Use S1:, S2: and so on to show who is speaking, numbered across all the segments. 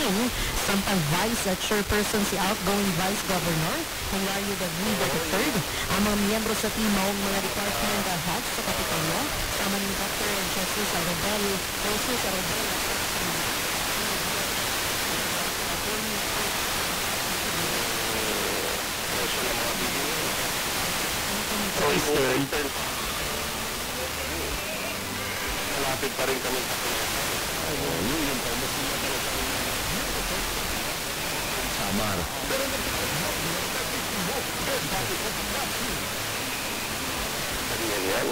S1: hearing, sampang Vice Chairperson si outgoing Vice Governor Hilario David III. Ang mga miyembro sa team maong mga department heads sa Kapitolyo, sama ni Dr. Jesus Arabel,
S2: Malapit pa rin kami sa yung
S3: Samar.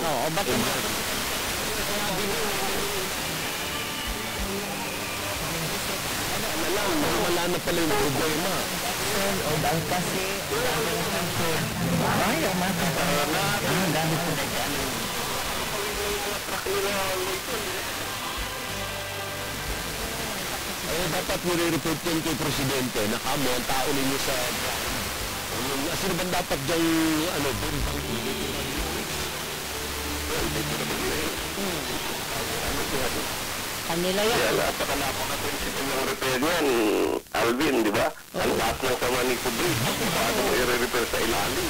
S1: Oo, ba't
S3: Wala na pala yung problema.
S4: O dahil kasi ay ang dami po
S3: Dapat nire-report yun kay Presidente na kamo ang tao ninyo sa sino ba dapat diyang
S1: kanila yan?
S2: Kaya napaka-prinsipyo ng repair yan, Alvin, di ba? Ang lahat ng sama ni Kubri, paano mo i-repair sa ilalim?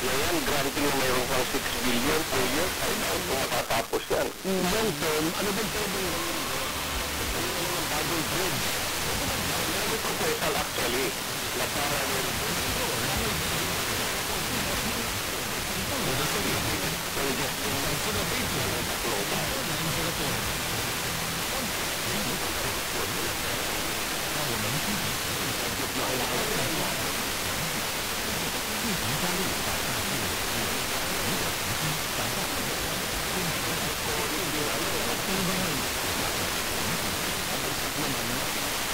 S2: Yan, granting na mayroon pang 6 billion per year, ay na kung matatapos yan.
S3: long term, ano ba pwede yung bagong bridge?
S2: May proposal actually, na para